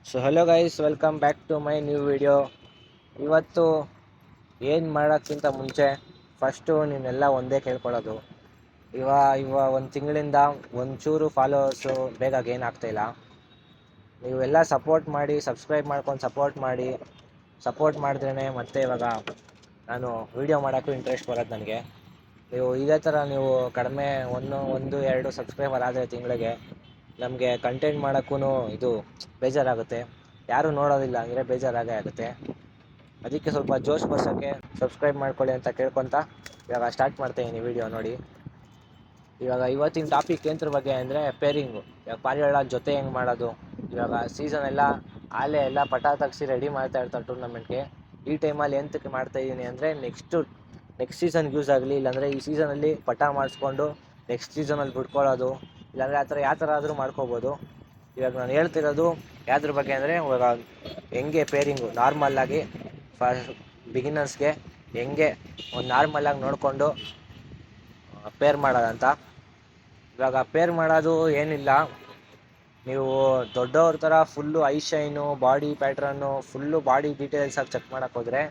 So hello guys, welcome back to my new video. ಇವತ್ತು ಏನು ಮಾಡೋಕ್ಕಿಂತ ಮುಂಚೆ ಫಸ್ಟು ನೀವೆಲ್ಲ ಒಂದೇ ಕೇಳ್ಕೊಳ್ಳೋದು. ಇವ ಒಂದು ತಿಂಗಳಿಂದ ಒಂಚೂರು ಫಾಲೋವರ್ಸು ಬೇಗ ಗೇನ್ ಆಗ್ತಾಯಿಲ್ಲ. ನೀವೆಲ್ಲ ಸಪೋರ್ಟ್ ಮಾಡಿ, ಸಬ್ಸ್ಕ್ರೈಬ್ ಮಾಡ್ಕೊಂಡು ಸಪೋರ್ಟ್ ಮಾಡಿದ್ರೇ ಮತ್ತೆ ಇವಾಗ ನಾನು ವೀಡಿಯೋ ಮಾಡೋಕ್ಕೂ ಇಂಟ್ರೆಸ್ಟ್ ಬರೋದು ನನಗೆ. ನೀವು ಇದೇ ಥರ ನೀವು ಕಡಿಮೆ ಒಂದು ಎರಡು ಸಬ್ಸ್ಕ್ರೈಬರ್ ಆದರೆ ತಿಂಗಳಿಗೆ ನಮಗೆ ಕಂಟೆಂಟ್ ಮಾಡೋಕ್ಕೂ ಇದು ಬೇಜಾರಾಗುತ್ತೆ. ಯಾರೂ ನೋಡೋದಿಲ್ಲ ಅಂದರೆ ಬೇಜಾರಾಗೇ ಆಗುತ್ತೆ. ಅದಕ್ಕೆ ಸ್ವಲ್ಪ ಜೋಶ್ ಬರ್ಸೋಕ್ಕೆ ಸಬ್ಸ್ಕ್ರೈಬ್ ಮಾಡ್ಕೊಳ್ಳಿ ಅಂತ ಕೇಳ್ಕೊತ ಇವಾಗ ಸ್ಟಾರ್ಟ್ ಮಾಡ್ತಾಯಿದ್ದೀನಿ ವೀಡಿಯೋ. ನೋಡಿ, ಇವಾಗ ಇವತ್ತಿನ ಟಾಪಿಕ್ ಏನರ ಬಗ್ಗೆ ಅಂದರೆ ಪೇರಿಂಗು. ಇವಾಗ ಪಾರಿವಾಳ ಜೊತೆ ಹೆಂಗೆ ಮಾಡೋದು. ಇವಾಗ ಸೀಸನ್ ಎಲ್ಲ ಪಟ ತೆಗ್ಸಿ ರೆಡಿ ಮಾಡ್ತಾ ಇರ್ತಾರೆ ಟೂರ್ನಮೆಂಟ್ಗೆ. ಈ ಟೈಮಲ್ಲಿ ಎಂತಕ್ಕೆ ಮಾಡ್ತಾಯಿದ್ದೀನಿ ಅಂದರೆ ನೆಕ್ಸ್ಟ್ ಸೀಸನ್ಗೆ ಯೂಸ್ ಆಗಲಿ, ಇಲ್ಲಾಂದರೆ ಈ ಸೀಸನಲ್ಲಿ ಪಟ ಮಾಡಿಸ್ಕೊಂಡು ನೆಕ್ಸ್ಟ್ ಸೀಸನಲ್ಲಿ ಬಿಟ್ಕೊಳ್ಳೋದು, ಇಲ್ಲಾಂದರೆ ಆ ಥರ ಯಾವ ಥರ ಆದರೂ ಮಾಡ್ಕೋಬೋದು. ಇವಾಗ ನಾನು ಹೇಳ್ತಿರೋದು ಯಾವ್ದ್ರ ಬಗ್ಗೆ ಅಂದರೆ ಇವಾಗ ಹೆಂಗೆ ಪೇರಿಂಗು ನಾರ್ಮಲ್ಲಾಗಿ ಬಿಗಿನರ್ಸ್ಗೆ ಹೆಂಗೆ ಒಂದು ನಾರ್ಮಲಾಗಿ ನೋಡಿಕೊಂಡು ಪೇರ್ ಮಾಡೋದಂತ. ಇವಾಗ ಪೇರ್ ಮಾಡೋದು ಏನಿಲ್ಲ, ನೀವು ದೊಡ್ಡವ್ರ ಥರ ಫುಲ್ಲು ಐ ಶೈನು, ಬಾಡಿ ಪ್ಯಾಟ್ರನ್ನು, ಫುಲ್ಲು ಬಾಡಿ ಡೀಟೇಲ್ಸಾಗಿ ಚೆಕ್ ಮಾಡೋಕ್ಕೆ ಹೋದರೆ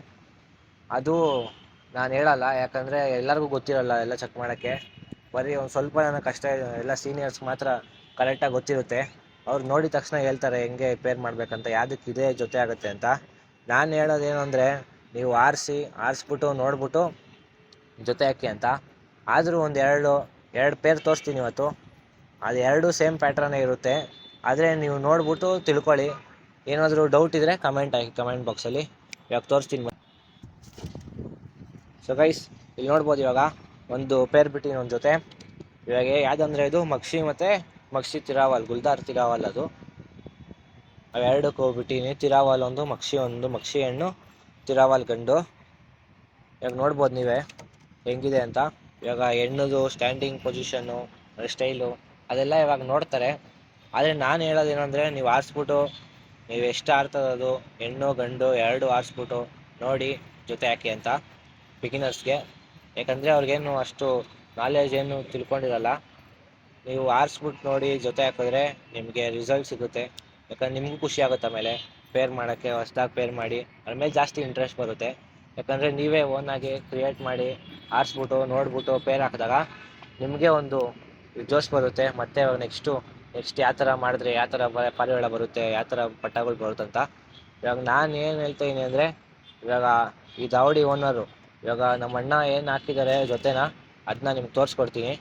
ಅದು ನಾನು ಹೇಳಲ್ಲ. ಯಾಕಂದರೆ ಎಲ್ಲರಿಗೂ ಗೊತ್ತಿರೋಲ್ಲ ಎಲ್ಲ ಚೆಕ್ ಮಾಡೋಕ್ಕೆ. ಬರೀ ಒಂದು ಸ್ವಲ್ಪ ಜನ ಕಷ್ಟ ಎಲ್ಲ ಸೀನಿಯರ್ಸ್ ಮಾತ್ರ ಕರೆಕ್ಟಾಗಿ ಗೊತ್ತಿರುತ್ತೆ. ಅವ್ರು ನೋಡಿದ ತಕ್ಷಣ ಹೇಳ್ತಾರೆ ಹೆಂಗೆ ಪೇರ್ ಮಾಡಬೇಕಂತ, ಯಾವುದಕ್ಕೆ ಇದೇ ಜೊತೆ ಆಗುತ್ತೆ ಅಂತ. ನಾನು ಹೇಳೋದೇನು ಅಂದರೆ, ನೀವು ಆರಿಸ್ಬಿಟ್ಟು ನೋಡ್ಬಿಟ್ಟು ಜೊತೆ ಹಾಕಿ ಅಂತ. ಆದರೂ ಒಂದು ಎರಡು ಪೇರ್ ತೋರಿಸ್ತೀನಿ ಇವತ್ತು. ಅದು ಎರಡೂ ಸೇಮ್ ಪ್ಯಾಟ್ರನ್ನೇ ಇರುತ್ತೆ. ಆದರೆ ನೀವು ನೋಡ್ಬಿಟ್ಟು ತಿಳ್ಕೊಳ್ಳಿ. ಏನಾದರೂ ಡೌಟ್ ಇದ್ದರೆ ಕಮೆಂಟ್ ಹಾಕಿ ಕಮೆಂಟ್ ಬಾಕ್ಸಲ್ಲಿ. ಇವಾಗ ತೋರಿಸ್ತೀನಿ. ಸೊ ಗೈಸ್, ಇಲ್ಲಿ ನೋಡ್ಬೋದು ಇವಾಗ ಒಂದು ಪೇರ್ ಬಿಟ್ಟಿನ ಒಂದು ಜೊತೆ. ಇವಾಗ ಯಾವುದಂದರೆ ಇದು ಮಕ್ಷಿ ತಿರಾವಲ್, ಗುಲ್ದಾರ್ ತಿರಾವಲ್. ಅದು ಅವೆರಡಕ್ಕೆ ಹೋಗ್ಬಿಟ್ಟಿನಿ. ತಿರಾವಲ್ ಒಂದು ಮಕ್ಷಿ ಹೆಣ್ಣು, ತಿರಾವಲ್ ಗಂಡು. ಇವಾಗ ನೋಡ್ಬೋದು ನೀವೇ ಹೆಂಗಿದೆ ಅಂತ. ಇವಾಗ ಹೆಣ್ಣದು ಸ್ಟ್ಯಾಂಡಿಂಗ್ ಪೊಸಿಷನ್ನು, ಸ್ಟೈಲು ಅದೆಲ್ಲ ಇವಾಗ ನೋಡ್ತಾರೆ. ಆದರೆ ನಾನು ಹೇಳೋದೇನೆಂದರೆ, ನೀವು ಆರಿಸ್ಬಿಟ್ಟು ನೀವು ಎಷ್ಟು ಆಡ್ತದದು ಹೆಣ್ಣು ಗಂಡು ಎರಡು ಆರಿಸ್ಬಿಟ್ಟು ನೋಡಿ ಜೊತೆ ಹಾಕಿ ಅಂತ ಬಿಗಿನರ್ಸ್ಗೆ. ಯಾಕಂದರೆ ಅವ್ರಿಗೇನು ಅಷ್ಟು ನಾಲೆಜ್ ಏನು ತಿಳ್ಕೊಂಡಿರಲ್ಲ. ನೀವು ಆರಿಸ್ಬಿಟ್ಟು ನೋಡಿ ಜೊತೆ ಹಾಕಿದ್ರೆ ನಿಮಗೆ ರಿಸಲ್ಟ್ ಸಿಗುತ್ತೆ. ಯಾಕಂದ್ರೆ ನಿಮಗೂ ಖುಷಿ ಆಗುತ್ತೆ. ಆಮೇಲೆ ಪೇರ್ ಮಾಡೋಕ್ಕೆ ಹೊಸ್ದಾಗಿ ಪೇರ್ ಮಾಡಿ ಅದ್ರ ಮೇಲೆ ಜಾಸ್ತಿ ಇಂಟ್ರೆಸ್ಟ್ ಬರುತ್ತೆ. ಯಾಕಂದರೆ ನೀವೇ ಓನಾಗಿ ಕ್ರಿಯೇಟ್ ಮಾಡಿ ಆರಿಸ್ಬಿಟ್ಟು ನೋಡ್ಬಿಟ್ಟು ಪೇರ್ ಹಾಕಿದಾಗ ನಿಮಗೆ ಒಂದು ಜೋಶ್ ಬರುತ್ತೆ. ಮತ್ತು ನೆಕ್ಸ್ಟ್ ಯಾವ ಥರ ಮಾಡಿದ್ರೆ ಯಾವ ಥರ ಪಾರಿವಾಳ ಬರುತ್ತೆ, ಯಾವ ಥರ ಪಟ್ಟಗಳು ಬರುತ್ತಂತ. ಇವಾಗ ನಾನು ಏನು ಹೇಳ್ತಾಯಿದ್ದೀನಿ ಅಂದರೆ, ಇವಾಗ ಈ ದಾವಡಿ ಓನರು ಇವಾಗ ನಮ್ಮ ಅಣ್ಣ ಏನು ಹಾಕಿದ್ದಾರೆ ಜೊತೆನ ಅದನ್ನ ನಿಮ್ಗೆ ತೋರಿಸ್ಕೊಡ್ತೀನಿ.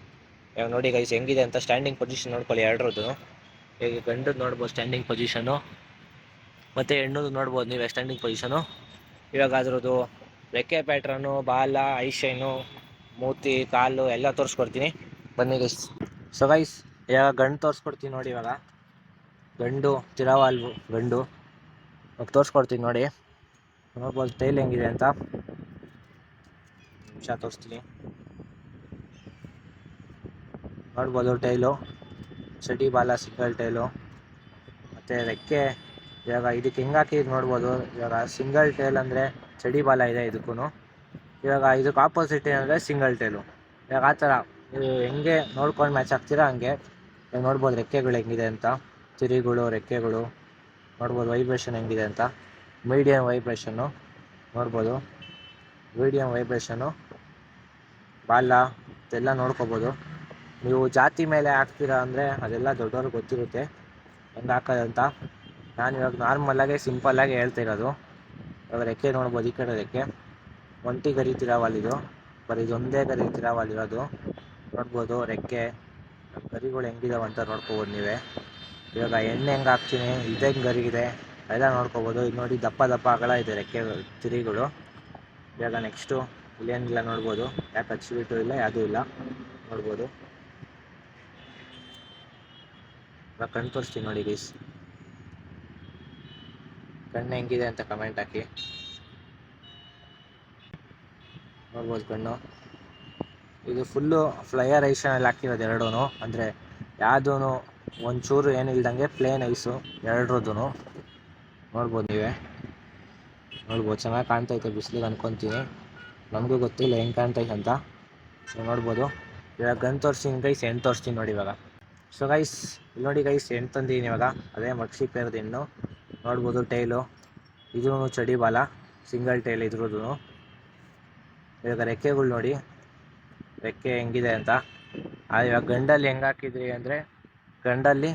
ಇವಾಗ ನೋಡಿ ಗೈಸ್ ಹೆಂಗಿದೆ ಅಂತ. ಸ್ಟ್ಯಾಂಡಿಂಗ್ ಪೊಸಿಷನ್ ನೋಡ್ಕೊಳ್ಳಿ ಎರಡರದ್ದು. ಈಗ ಗಂಡದ್ದು ನೋಡ್ಬೋದು ಸ್ಟ್ಯಾಂಡಿಂಗ್ ಪೊಸಿಷನು, ಮತ್ತು ಹೆಣ್ಣದು ನೋಡ್ಬೋದು ನೀವು ಸ್ಟ್ಯಾಂಡಿಂಗ್ ಪೊಸಿಷನು. ಇವಾಗ ಅದರದ್ದು ರೆಕ್ಕೆ ಪ್ಯಾಟ್ರನ್ನು, ಬಾಲ, ಐಶೈನು, ಮೂತಿ, ಕಾಲು ಎಲ್ಲ ತೋರಿಸ್ಕೊಡ್ತೀನಿ ಬನ್ನಿ ಗೈಸ್. ಸೊ ಗೈಸ್, ಇವಾಗ ಗಂಡು ತೋರಿಸ್ಕೊಡ್ತೀನಿ ನೋಡಿ. ಇವಾಗ ಗಂಡು ತಿರಾವಾಲ್ ಗಂಡು ಇವಾಗ ತೋರಿಸ್ಕೊಡ್ತೀನಿ ನೋಡಿ. ನೋಡ್ಬೋದು ಟೈಲ್ ಹೆಂಗಿದೆ ಅಂತ. ನಿಮಿಷ ತೋರಿಸ್ತೀನಿ. ನೋಡ್ಬೋದು ಟೈಲು ಚಟಿ ಬಾಲ, ಸಿಂಗಲ್ ಟೈಲು. ಮತ್ತು ರೆಕ್ಕೆ ಇವಾಗ ಇದಕ್ಕೆ ಹೆಂಗೆ ಹಾಕಿದ್ದು ನೋಡ್ಬೋದು. ಇವಾಗ ಸಿಂಗಲ್ ಟೈಲ್ ಅಂದರೆ ಚಡಿ ಬಾಲ ಇದೆ ಇದಕ್ಕೂ. ಇವಾಗ ಇದಕ್ಕೆ ಆಪೋಸಿಟ್ ಏನಂದರೆ ಸಿಂಗಲ್ ಟೈಲು. ಇವಾಗ ಆ ಥರ ನೀವು ಹೆಂಗೆ ನೋಡ್ಕೊಂಡು ಮ್ಯಾಚ್ ಹಾಕ್ತೀರಾ ಹಂಗೆ. ಇವಾಗ ನೋಡ್ಬೋದು ರೆಕ್ಕೆಗಳು ಹೆಂಗಿದೆ ಅಂತ, ತಿರಿಗಳು, ರೆಕ್ಕೆಗಳು ನೋಡ್ಬೋದು. ವೈಬ್ರೇಷನ್ ಹೆಂಗಿದೆ ಅಂತ, ಮೀಡಿಯಮ್ ವೈಬ್ರೇಷನ್ನು ನೋಡ್ಬೋದು. ಮೀಡಿಯಮ್ ವೈಬ್ರೇಷನ್ನು, ಬಾಲ ಇದೆಲ್ಲ ನೋಡ್ಕೋಬೋದು. ನೀವು ಜಾತಿ ಮೇಲೆ ಹಾಕ್ತೀರಾ ಅಂದರೆ ಅದೆಲ್ಲ ದೊಡ್ಡವ್ರಿಗೆ ಗೊತ್ತಿರುತ್ತೆ ಹೆಂಗೆ ಹಾಕೋದಂತ. ನಾನು ಇವಾಗ ನಾರ್ಮಲಾಗೆ ಸಿಂಪಲ್ಲಾಗಿ ಹೇಳ್ತಿರೋದು. ಇವಾಗ ರೆಕ್ಕೆ ನೋಡ್ಬೋದು, ಈ ಕಡೆ ರೆಕ್ಕೆ ಒಂಟಿ ಗರಿ ತಿರಾವಲ್ ಇದು. ಬರೀ ಇದೊಂದೇ ಗರಿ ತಿರಾವಲ್ ಇರೋದು. ನೋಡ್ಬೋದು ರೆಕ್ಕೆ ಗರಿಗಳು ಹೆಂಗಿದಾವೆ ಅಂತ ನೋಡ್ಕೋಬೋದು ನೀವೇ. ಇವಾಗ ಎಣ್ಣೆ ಹೆಂಗೆ ಹಾಕ್ತೀನಿ, ಇದು ಹೆಂಗೆ ಗರಿಗಿದೆ ಎಲ್ಲ ನೋಡ್ಕೋಬೋದು. ಇದು ನೋಡಿ ದಪ್ಪ ಅಗಲ ಇದೆ ರೆಕ್ಕೆ ತಿರಿಗಳು. ಇವಾಗ ನೆಕ್ಸ್ಟು ಇಲ್ಲೇನಿಲ್ಲ ನೋಡ್ಬೋದು, ಯಾಕೆ ಹಚ್ಚಿಬಿಟ್ಟು ಇಲ್ಲ, ಯಾವುದೂ ಇಲ್ಲ ನೋಡ್ಬೋದು. ಇವಾಗ ಕಣ್ಣು ತೋರಿಸ್ತೀನಿ ನೋಡಿ ಗೈಸ್. ಕಣ್ಣು ಹೆಂಗಿದೆ ಅಂತ ಕಮೆಂಟ್ ಹಾಕಿ. ನೋಡ್ಬೋದು ಕಣ್ಣು. ಇದು ಫುಲ್ಲು ಫ್ಲೈಯರ್ ಐಸನಲ್ಲಿ ಹಾಕಿರೋದು ಎರಡೂ. ಅಂದರೆ ಯಾವುದೂ ಒಂಚೂರು ಏನಿಲ್ದಂಗೆ ಪ್ಲೇನ್ ಐಸು ಎರಡರದ್ದು ನೋಡ್ಬೋದು ನೀವೇ. ನೋಡ್ಬೋದು ಚೆನ್ನಾಗಿ ಕಾಣ್ತೈತೆ ಬಿಸಿಲಿಗೆ ಅನ್ಕೊತೀನಿ. ನಮಗೂ ಗೊತ್ತಿಲ್ಲ ಹೆಂಗೆ ಕಾಣ್ತೈತೆ ಅಂತ. ನೋಡ್ಬೋದು. ಇವಾಗ ಗನ್ ತೋರಿಸ್ತೀನಿ ಗೈಸ್, ಹೆಣ್ಣು ತೋರಿಸ್ತೀನಿ ನೋಡಿ ಇವಾಗ. ಸೊ ಗೈಸ್ ಇಲ್ಲಿ ನೋಡಿ ಗೈಸ್, ಹೆಣ್ಣು ತಂದಿದ್ದೀನಿ ಇವಾಗ. ಅದೇ ಮಕ್ಷಿ ಪೇರ್ದು ಹೆಣ್ಣು. ನೋಡ್ಬೋದು ಟೈಲು, ಇದೂ ಚಡಿ ಬಾಲ, ಸಿಂಗಲ್ ಟೈಲ್ ಇದ್ರದ್ದು. ಇವಾಗ ರೆಕ್ಕೆಗಳು ನೋಡಿ, ರೆಕ್ಕೆ ಹೆಂಗಿದೆ ಅಂತ. ಇವಾಗ ಗಂಡಲ್ಲಿ ಹೆಂಗೆ ಹಾಕಿದ್ರಿ ಅಂದರೆ, ಗಂಡಲ್ಲಿ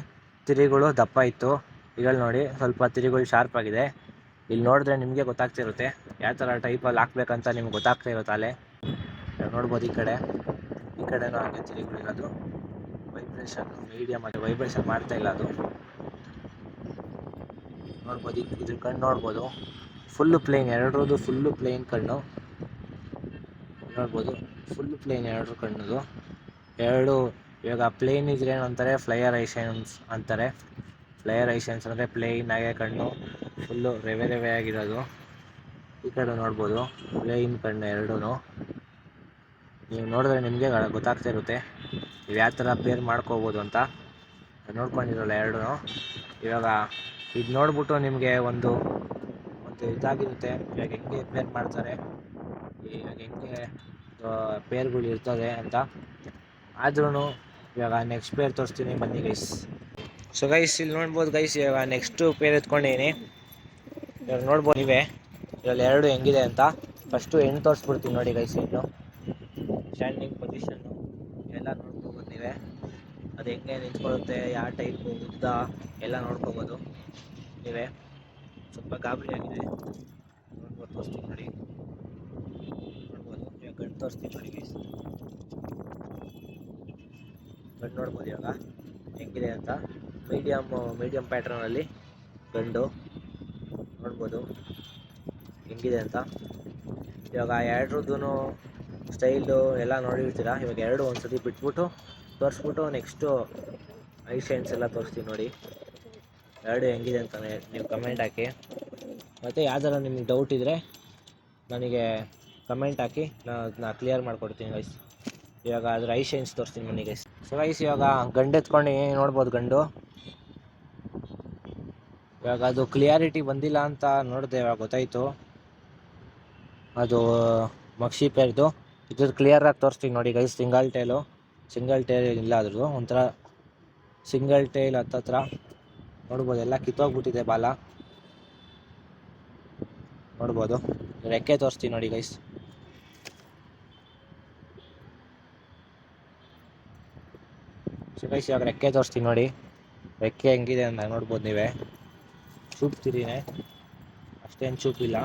ತಿರಿಗಳು ದಪ್ಪ ಇತ್ತು, ಇದ್ರಲ್ಲಿ ನೋಡಿ ಸ್ವಲ್ಪ ತಿರಿಗಳು ಶಾರ್ಪ್ ಆಗಿದೆ. ಇಲ್ಲಿ ನೋಡಿದ್ರೆ ನಿಮಗೆ ಗೊತ್ತಾಗ್ತಿರುತ್ತೆ ಯಾವ ಥರ ಟೈಪಲ್ಲಿ ಹಾಕ್ಬೇಕಂತ ನಿಮ್ಗೆ ಗೊತ್ತಾಗ್ತಾ ಇರುತ್ತೆ ಅಲ್ಲೇ. ನೋಡ್ಬೋದು ಈ ಕಡೆನೂ ಹಾಗೆ ತಿರಿಗಳಿರೋದು. ವೈಬ್ರೇಷನ್ ಮೀಡಿಯಮ್ ಆಗಿ ವೈಬ್ರೇಷನ್ ಮಾಡ್ತಾ ಇಲ್ಲ ಅದು. ನೋಡ್ಬೋದು ಇದ್ರ ಕಣ್ಣು ನೋಡ್ಬೋದು, ಫುಲ್ಲು ಪ್ಲೇನ್, ಎರಡರದ್ದು ಫುಲ್ಲು ಪ್ಲೇನ್ ಕಣ್ಣು ನೋಡ್ಬೋದು. ಫುಲ್ ಪ್ಲೇನ್ ಎರಡು ಕಣ್ಣದು. ಎರಡು ಇವಾಗ ಪ್ಲೇನ್ ಇದ್ರೆ ಏನಂತಾರೆ, ಫ್ಲೈಯರ್ ಐಷನ್ಸ್ ಅಂತಾರೆ. ಫ್ಲೈಯರ್ ಐಷನ್ಸ್ ಅಂದರೆ ಪ್ಲೇನ್ ಆಗಿ ಕಣ್ಣು ಫುಲ್ಲು ರೆವೆ ಆಗಿರೋದು. ಈ ಕಡೆ ನೋಡ್ಬೋದು ಪ್ಲೇನ್ ಕಣ್ಣು ಎರಡೂ. ನೀವು ನೋಡಿದ್ರೆ ನಿಮಗೆ ಗೊತ್ತಾಗ್ತಾ ಇರುತ್ತೆ ನೀವು ಯಾವ ಥರ ಪೇರ್ ಮಾಡ್ಕೋಬೋದು ಅಂತ. ನೋಡ್ಕೊಂಡಿರಲ್ಲ ಎರಡೂ. ಇವಾಗ ಇದು ನೋಡ್ಬಿಟ್ಟು ನಿಮಗೆ ಒಂದು ಇದಾಗಿರುತ್ತೆ, ಇವಾಗ ಹೆಂಗೆ ಪೇರ್ ಮಾಡ್ತಾರೆ, ಇವಾಗ ಹೆಂಗೆ ಪೇರ್ಗಳು ಇರ್ತದೆ ಅಂತ. ಆದ್ರೂ ಇವಾಗ ನೆಕ್ಸ್ಟ್ ಪೇರ್ ತೋರಿಸ್ತೀನಿ ಬನ್ನಿ ಗೈಸ್. ಸೊ ಗೈಸ್ ಇಲ್ಲಿ ನೋಡ್ಬೋದು ಗೈಸ್, ಇವಾಗ ನೆಕ್ಸ್ಟು ಪೇರ್ ಎತ್ಕೊಂಡಿದ್ದೀನಿ. ಇವಾಗ ನೋಡ್ಬೋದು ನೀವೇ ಇದರಲ್ಲಿ ಎರಡು ಹೆಂಗಿದೆ ಅಂತ. ಫಸ್ಟು ಹೆಣ್ಣು ತೋರಿಸ್ಬಿಡ್ತೀನಿ ನೋಡಿ ಗೈಸ್. ಹೆಣ್ಣು ಸ್ಟ್ಯಾಂಡಿಂಗ್ ಪೊಸಿಷನ್ನು ಎಲ್ಲ ನೋಡ್ಕೋಬೋದು ನೀವೇ, ಅದು ಹೆಂಗೆ ನಿಂತ್ಕೊಳ್ಳುತ್ತೆ, ಯಾವ ಟೈಪು ಉದ್ದ ಎಲ್ಲ ನೋಡ್ಕೋಬೋದು ನೀವೇ. ಸ್ವಲ್ಪ ಗಾಬರಿ ಆಗಿದೆ, ನೋಡ್ಬೋದು, ತೋರಿಸ್ತೀನಿ ನೋಡಿ. ನೋಡ್ಬೋದು ಇವಾಗ ಗಂಡು ತೋರಿಸ್ತೀನಿ ನೋಡಿ ಗೈಸ್. ಗಂಡು ನೋಡ್ಬೋದು ಇವಾಗ ಹೆಂಗಿದೆ ಅಂತ. ಮೀಡಿಯಮ್ ಪ್ಯಾಟ್ರನಲ್ಲಿ ಗಂಡು ನೋಡ್ಬೋದು ಹೆಂಗಿದೆ ಅಂತ. ಇವಾಗ ಎರಡರದ್ದು ಸ್ಟೈಲು ಎಲ್ಲ ನೋಡಿರ್ತೀರ. ಇವಾಗ ಎರಡು ಒಂದ್ಸತಿ ಬಿಟ್ಬಿಟ್ಟು ತೋರಿಸ್ಬಿಟ್ಟು ನೆಕ್ಸ್ಟು ಐಶೈನ್ಸ್ ಎಲ್ಲ ತೋರಿಸ್ತೀನಿ ನೋಡಿ, ಎರಡು ಹೆಂಗಿದೆ ಅಂತಲೇ ನೀವು ಕಮೆಂಟ್ ಹಾಕಿ. ಮತ್ತು ಯಾವ್ದಾರ ನಿಮಗೆ ಡೌಟ್ ಇದ್ದರೆ ನನಗೆ ಕಮೆಂಟ್ ಹಾಕಿ, ನಾನು ಅದನ್ನ ಕ್ಲಿಯರ್ ಮಾಡಿಕೊಡ್ತೀನಿ ಗೈಸ್. ಇವಾಗ ಅದ್ರ ಐಶೈನ್ಸ್ ತೋರಿಸ್ತೀನಿ ಬನ್ನಿ ಗೈಸ್. ಸೊ ಗೈಸ್ ಇವಾಗ ಗಂಡು ಎತ್ಕೊಂಡು ನೋಡ್ಬೋದು ಗಂಡು. ಇವಾಗ ಅದು ಕ್ಲಿಯಾರಿಟಿ ಬಂದಿಲ್ಲ ಅಂತ ನೋಡಿದೆ, ಇವಾಗ ಗೊತ್ತಾಯಿತು ಅದು ಮಕ್ಷಿ ಪೇರ್ದು. ಇದ್ರದ್ದು ಕ್ಲಿಯರಾಗಿ ತೋರಿಸ್ತೀನಿ ನೋಡಿ ಗೈಸ್. ಸಿಂಗಲ್ ಟೈಲ್ ಇಲ್ಲ ಅದ್ರದ್ದು, ಒಂಥರ ಸಿಂಗಲ್ ಟೈಲ್ ಹತ್ತತ್ರ ನೋಡ್ಬೋದು, ಎಲ್ಲ ಕಿತ್ತೋಗ್ಬಿಟ್ಟಿದೆ ಬಾಲ ನೋಡ್ಬೋದು. ರೆಕ್ಕೆ ತೋರಿಸ್ತೀನಿ ನೋಡಿ ಗೈಸ್. ಸೊ ಗೈಸ್ ಇವಾಗ ರೆಕ್ಕೆ ತೋರಿಸ್ತೀನಿ ನೋಡಿ, ರೆಕ್ಕೆ ಹೆಂಗಿದೆ ಅಂತ ನೋಡ್ಬೋದು ನೀವೇ. ಚೂಪ್ತಿರಿನೇ, ಅಷ್ಟೇನು ಚೂಪಿಲ್ಲ.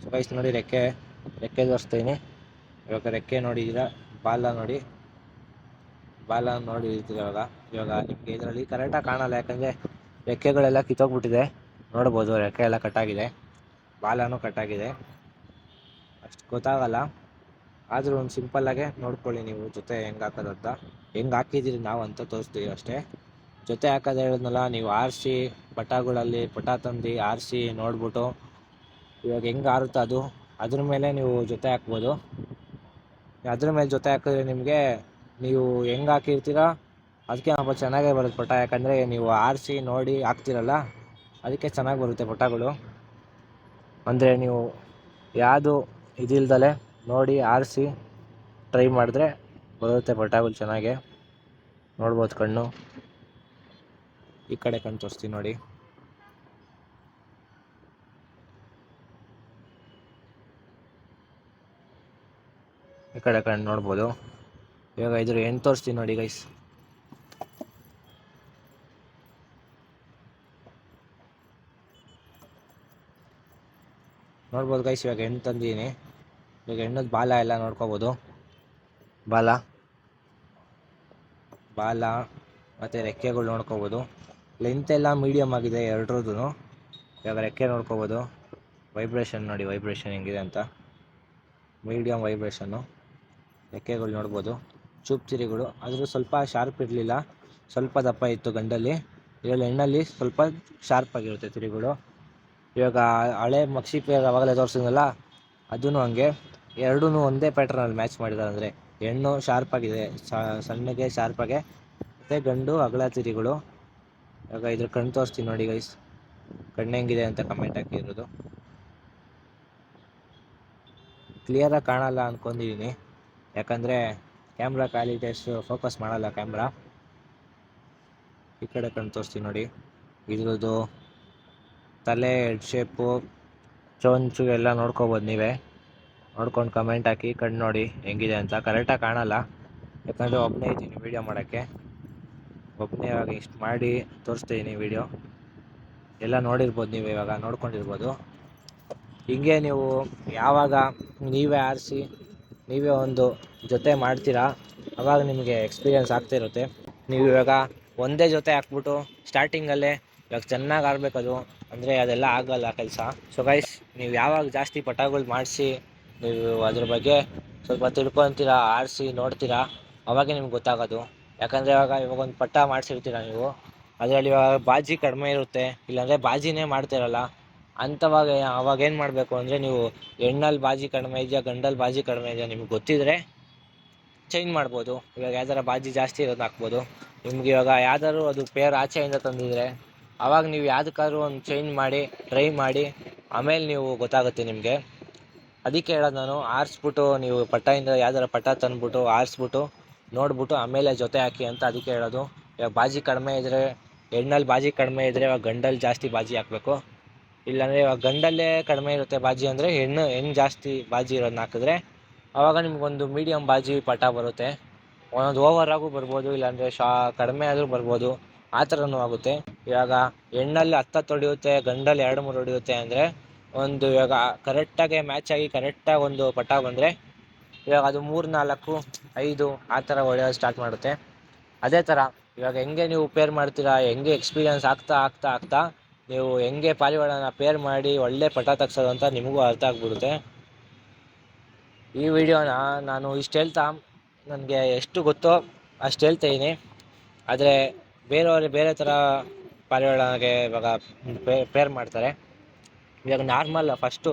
ಸೊ ಗೈಸ್ ನೋಡಿ ರೆಕ್ಕೆ ತೋರಿಸ್ತೀನಿ. ಇವಾಗ ರೆಕ್ಕೆ ನೋಡಿದ್ದೀರಾ, ಬಾಲ ನೋಡಿರ್ತೀರ ಇವಾಗ ನಿಮಗೆ ಇದರಲ್ಲಿ ಕರೆಕ್ಟಾಗಿ ಕಾಣಲ್ಲ, ಯಾಕಂದರೆ ರೆಕ್ಕೆಗಳೆಲ್ಲ ಕಿತ್ತೋಗ್ಬಿಟ್ಟಿದೆ. ನೋಡ್ಬೋದು ರೆಕ್ಕೆ ಎಲ್ಲ ಕಟ್ಟಾಗಿದೆ, ಬಾಲನೂ ಕಟ್ಟಾಗಿದೆ, ಅಷ್ಟು ಗೊತ್ತಾಗಲ್ಲ. ಆದರೂ ಒಂದು ಸಿಂಪಲ್ಲಾಗೆ ನೋಡ್ಕೊಳ್ಳಿ ನೀವು ಜೊತೆ ಹೆಂಗೆ ಹಾಕೋದಂತ. ಹೆಂಗೆ ಹಾಕಿದ್ದೀರಿ ನಾವು ಅಂತ ತೋರಿಸ್ತೀವಿ ಅಷ್ಟೇ. ಜೊತೆ ಹಾಕೋದು ಹೇಳಿದ್ನಲ್ಲ, ನೀವು ಆರಿಸಿ ಪಟಾಗಳಲ್ಲಿ ಪಟ ತಂದು ಆರಿಸಿ ನೋಡ್ಬಿಟ್ಟು ಇವಾಗ ಹೆಂಗೆ ಆರುತ್ತೆ ಅದ್ರ ಮೇಲೆ ನೀವು ಜೊತೆ ಹಾಕ್ಬೋದು. ಅದ್ರ ಮೇಲೆ ಜೊತೆ ಹಾಕಿದ್ರೆ ನಿಮಗೆ ನೀವು ಹೆಂಗೆ ಹಾಕಿರ್ತೀರ ಅದಕ್ಕೆ ಸ್ವಲ್ಪ ಚೆನ್ನಾಗೇ ಬರುತ್ತೆ ಪಟ, ಯಾಕಂದರೆ ನೀವು ಆರಿಸಿ ನೋಡಿ ಹಾಕ್ತಿರಲ್ಲ ಅದಕ್ಕೆ ಚೆನ್ನಾಗಿ ಬರುತ್ತೆ ಪಟಗಳು. ಅಂದರೆ ನೀವು ಯಾವುದು ಇದಿಲ್ದಲೆ ನೋಡಿ ಆರಿಸಿ ಟ್ರೈ ಮಾಡಿದ್ರೆ ಬರುತ್ತೆ ಪಟಗಳು ಚೆನ್ನಾಗೆ. ನೋಡ್ಬೋದು ಕಣ್ಣು, ಈ ಕಡೆ ಕಣ್ಣು ತೋರಿಸ್ತೀನಿ ನೋಡಿ. ಈ ಕಡೆ ಕಣ್ಣು ನೋಡ್ಬೋದು. ಇವಾಗ ಇದ್ರ ಹೆಣ್ಣು ತೋರಿಸ್ತೀನಿ ನೋಡಿ ಗೈಸ್. ನೋಡ್ಬೋದು ಗೈಸ್, ಇವಾಗ ಹೆಣ್ಣು ತಂದಿದ್ದೀನಿ. ಇವಾಗ ಹೆಣ್ಣದ ಬಾಲ ಎಲ್ಲ ನೋಡ್ಕೋಬೋದು, ಬಾಲ ಮತ್ತು ರೆಕ್ಕೆಗಳು ನೋಡ್ಕೋಬೋದು. ಲೆಂತ್ ಎಲ್ಲ ಮೀಡಿಯಮ್ ಆಗಿದೆ ಎರಡರದ್ದು. ಇವಾಗ ರೆಕ್ಕೆ ನೋಡ್ಕೋಬೋದು, ವೈಬ್ರೇಷನ್ ನೋಡಿ, ವೈಬ್ರೇಷನ್ ಹೆಂಗಿದೆ ಅಂತ, ಮೀಡಿಯಮ್ ವೈಬ್ರೇಷನ್ನು. ರೆಕ್ಕೆಗಳು ನೋಡ್ಬೋದು, ಚೂಪ್ತಿರಿಗಳು ಆದರೂ ಸ್ವಲ್ಪ ಶಾರ್ಪ್ ಇರಲಿಲ್ಲ, ಸ್ವಲ್ಪ ದಪ್ಪ ಇತ್ತು ಗಂಡಲ್ಲಿ. ಇದರಲ್ಲಿ ಹೆಣ್ಣಲ್ಲಿ ಸ್ವಲ್ಪ ಶಾರ್ಪ್ ಆಗಿರುತ್ತೆ ತಿರಿಗಳು. ಇವಾಗ ಹಳೆ ಮಕ್ಷಿ ಪೇರ್ ಆವಾಗಲೇ ತೋರಿಸಿದ್ನಲ್ಲ, ಅದೂ ಹಂಗೆ ಎರಡೂ ಒಂದೇ ಪ್ಯಾಟ್ರನಲ್ಲಿ ಮ್ಯಾಚ್ ಮಾಡಿದ್ದಾರೆ. ಅಂದರೆ ಹೆಣ್ಣು ಶಾರ್ಪ್ ಆಗಿದೆ, ಸಣ್ಣಗೆ ಶಾರ್ಪಾಗೆ, ಮತ್ತು ಗಂಡು ಅಗಲ ತಿರಿಗಳು. ಇವಾಗ ಇದ್ರ ಕಣ್ಣು ತೋರಿಸ್ತೀನಿ ನೋಡಿ ಗೈಸ್, ಕಣ್ಣು ಹೆಂಗಿದೆ ಅಂತ ಕಮೆಂಟ್ ಹಾಕಿರೋದು. ಕ್ಲಿಯರಾಗಿ ಕಾಣಲ್ಲ ಅಂದ್ಕೊಂಡಿದ್ದೀನಿ, ಯಾಕಂದರೆ ಕ್ಯಾಮ್ರಾ ಕ್ವಾಲಿಟೀಸ್ ಫೋಕಸ್ ಮಾಡಲ್ಲ ಕ್ಯಾಮ್ರಾ. ಈ ಕಡೆ ಕಣ್ಣು ತೋರಿಸ್ತೀನಿ ನೋಡಿ. ಇದ್ರದ್ದು ತಲೆ, ಹೆಡ್ ಶೇಪು, ಚೊಂಚು ಎಲ್ಲ ನೋಡ್ಕೊಬೋದು ನೀವೇ. ನೋಡ್ಕೊಂಡು ಕಮೆಂಟ್ ಹಾಕಿ ಕಣ್ಣು ನೋಡಿ ಹೆಂಗಿದೆ ಅಂತ. ಕರೆಕ್ಟಾಗಿ ಕಾಣಲ್ಲ, ಯಾಕಂದರೆ ಒಬ್ಬನೇ ಇದ್ದೀನಿ ವೀಡಿಯೋ ಮಾಡೋಕ್ಕೆ. ಒಬ್ಬನೇ ಇವಾಗ ಇಷ್ಟು ಮಾಡಿ ತೋರಿಸ್ತಿದ್ದೀನಿ ವೀಡಿಯೋ. ಎಲ್ಲ ನೋಡಿರ್ಬೋದು ನೀವು, ಇವಾಗ ನೋಡ್ಕೊಂಡಿರ್ಬೋದು. ಹಿಂಗೆ ನೀವು ಯಾವಾಗ ನೀವೇ ಆರಿಸಿ ನೀವೇ ಒಂದು ಜೊತೆ ಮಾಡ್ತೀರಾ ಆವಾಗ ನಿಮಗೆ ಎಕ್ಸ್ಪೀರಿಯೆನ್ಸ್ ಆಗ್ತಿರುತ್ತೆ. ನೀವು ಇವಾಗ ಒಂದೇ ಜೊತೆ ಹಾಕ್ಬಿಟ್ಟು ಸ್ಟಾರ್ಟಿಂಗಲ್ಲೇ ಇವಾಗ ಚೆನ್ನಾಗಿ ಆಡಬೇಕದು, ಅಂದರೆ ಅದೆಲ್ಲ ಆಗಲ್ಲ ಕೆಲಸ. ಸೊ ಗೈಸ್, ನೀವು ಯಾವಾಗ ಜಾಸ್ತಿ ಪಟಾಗಳು ಮಾಡಿಸಿ ನೀವು ಅದ್ರ ಬಗ್ಗೆ ಸ್ವಲ್ಪ ತಿಳ್ಕೊತೀರಾ, ಆರಿಸಿ ನೋಡ್ತೀರಾ, ಅವಾಗೇ ನಿಮ್ಗೆ ಗೊತ್ತಾಗೋದು. ಯಾಕಂದರೆ ಇವಾಗ ಒಂದು ಪಟ್ಟ ಮಾಡಿಸಿರ್ತೀರ ನೀವು, ಅದರಲ್ಲಿ ಇವಾಗ ಬಾಜಿ ಕಡಿಮೆ ಇರುತ್ತೆ, ಇಲ್ಲಾಂದರೆ ಬಾಜಿನೇ ಮಾಡ್ತಿರಲ್ಲ. ಅಂಥವಾಗ ಅವಾಗೇನು ಮಾಡಬೇಕು ಅಂದರೆ, ನೀವು ಹೆಣ್ಣಲ್ಲಿ ಬಾಜಿ ಕಡಿಮೆ ಇದೆಯಾ ಗಂಡಲ್ಲಿ ಬಾಜಿ ಕಡಿಮೆ ಇದೆಯಾ ನಿಮ್ಗೆ ಗೊತ್ತಿದ್ರೆ ಚೇಂಜ್ ಮಾಡ್ಬೋದು. ಇವಾಗ ಯಾವ್ದಾರ ಬಾಜಿ ಜಾಸ್ತಿ ಇರೋದು ಹಾಕ್ಬೋದು. ನಿಮ್ಗೆ ಇವಾಗ ಯಾವ್ದಾದ್ರು ಅದು ಪೇರ್ ಆಚೆಯಿಂದ ತಂದಿದ್ರೆ ಆವಾಗ ನೀವು ಯಾವುದಕ್ಕಾದ್ರೂ ಒಂದು ಚೇಂಜ್ ಮಾಡಿ ಟ್ರೈ ಮಾಡಿ, ಆಮೇಲೆ ನೀವು ಗೊತ್ತಾಗುತ್ತೆ ನಿಮಗೆ. ಅದಕ್ಕೆ ಹೇಳೋದು ನಾನು, ಆರಿಸ್ಬಿಟ್ಟು ನೀವು ಪಟ್ಟದಿಂದ ಯಾವ್ದಾರ ಪಟ್ಟ ತಂದುಬಿಟ್ಟು ಆರಿಸ್ಬಿಟ್ಟು ನೋಡ್ಬಿಟ್ಟು ಆಮೇಲೆ ಜೊತೆ ಹಾಕಿ ಅಂತ ಅದಕ್ಕೆ ಹೇಳೋದು. ಇವಾಗ ಬಾಜಿ ಕಡಿಮೆ ಇದ್ದರೆ, ಹೆಣ್ಣಲ್ಲಿ ಬಾಜಿ ಕಡಿಮೆ ಇದ್ದರೆ ಇವಾಗ ಗಂಡಲ್ಲಿ ಜಾಸ್ತಿ ಬಾಜಿ ಹಾಕಬೇಕು. ಇಲ್ಲಾಂದರೆ ಇವಾಗ ಗಂಡಲ್ಲೇ ಕಡಿಮೆ ಇರುತ್ತೆ ಬಾಜಿ ಅಂದರೆ ಹೆಣ್ಣು ಜಾಸ್ತಿ ಬಾಜಿ ಇರೋದನ್ನ ಹಾಕಿದ್ರೆ ಆವಾಗ ನಿಮ್ಗೊಂದು ಮೀಡಿಯಮ್ ಬಾಜಿ ಪಟ ಬರುತ್ತೆ. ಒಂದೊಂದು ಓವರಾಗೂ ಬರ್ಬೋದು, ಇಲ್ಲಾಂದರೆ ಕಡಿಮೆ ಆದರೂ ಬರ್ಬೋದು, ಆ ಥರನೂ ಆಗುತ್ತೆ. ಇವಾಗ ಹೆಣ್ಣಲ್ಲಿ 10 ಹೊಡೆಯುತ್ತೆ, ಗಂಡಲ್ಲಿ 2-3 ಹೊಡೆಯುತ್ತೆ ಅಂದರೆ ಒಂದು ಇವಾಗ ಕರೆಕ್ಟಾಗಿ ಮ್ಯಾಚ್ ಆಗಿ ಕರೆಕ್ಟಾಗಿ ಒಂದು ಪಟ ಬಂದರೆ ಇವಾಗ ಅದು 3-4-5 ಆ ಥರ ಹೊಡೆಯೋದು ಸ್ಟಾರ್ಟ್ ಮಾಡುತ್ತೆ. ಅದೇ ಥರ ಇವಾಗ ಹೆಂಗೆ ನೀವು ಪೇರ್ ಮಾಡ್ತೀರಾ, ಹೆಂಗೆ ಎಕ್ಸ್ಪೀರಿಯೆನ್ಸ್ ಆಗ್ತಾ ನೀವು ಹೆಂಗೆ ಪಾರಿವಾಳನ ಪೇರ್ ಮಾಡಿ ಒಳ್ಳೆ ಪಟ ತೆಗ್ಸೋದು ಅಂತ ನಿಮಗೂ ಅರ್ಥ ಆಗ್ಬಿಡುತ್ತೆ. ಈ ವಿಡಿಯೋನ ನಾನು ಇಷ್ಟು ಹೇಳ್ತಾ ನನಗೆ ಎಷ್ಟು ಗೊತ್ತೋ ಅಷ್ಟು ಹೇಳ್ತಾಯಿದ್ದೀನಿ. ಆದರೆ ಬೇರೆಯವರು ಬೇರೆ ಥರ ಪಾರಿವಾಳಗೆ ಇವಾಗ ಪೇರ್ ಮಾಡ್ತಾರೆ. ಇವಾಗ ನಾರ್ಮಲ್ ಫಸ್ಟು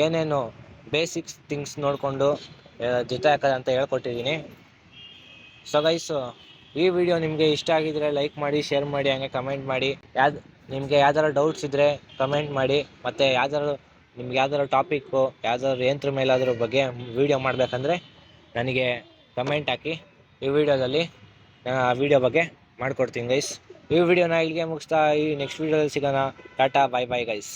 ಏನೇನು ಬೇಸಿಕ್ಸ್ ಥಿಂಗ್ಸ್ ನೋಡಿಕೊಂಡು ಜೊತೆ ಹಾಕೋದು ಅಂತ ಹೇಳ್ಕೊಟ್ಟಿದ್ದೀನಿ. ಸೊ ಗೈಸ್, ಈ ವಿಡಿಯೋ ನಿಮಗೆ ಇಷ್ಟ ಆಗಿದ್ರೆ ಲೈಕ್ ಮಾಡಿ, ಶೇರ್ ಮಾಡಿ, ಹಂಗೆ ಕಮೆಂಟ್ ಮಾಡಿ. ನಿಮಗೆ ಯಾವ್ದಾರು ಡೌಟ್ಸ್ ಇದ್ದರೆ ಕಮೆಂಟ್ ಮಾಡಿ. ಮತ್ತು ನಿಮ್ಗೆ ಯಾವ್ದಾರು ಟಾಪಿಕ್ಕು, ಯಾವ್ದಾದ್ರು ಯಂತ್ರ ಮೇಲಾದ್ರ ಬಗ್ಗೆ ವೀಡಿಯೋ ಮಾಡಬೇಕಂದ್ರೆ ನನಗೆ ಕಮೆಂಟ್ ಹಾಕಿ. ಈ ವಿಡಿಯೋದಲ್ಲಿ ನಾನು ಆ ವಿಡಿಯೋ ಬಗ್ಗೆ ಮಾಡಿಕೊಡ್ತೀನಿ ಗೈಸ್. ಈ ವಿಡಿಯೋನ ಇಲ್ಲಿಗೆ ಮುಗಿಸ್ತಾ ಈ ನೆಕ್ಸ್ಟ್ ವಿಡಿಯೋದಲ್ಲಿ ಸಿಗೋಣ. ಟಾಟಾ, ಬಾಯ್ ಬಾಯ್ ಗೈಸ್.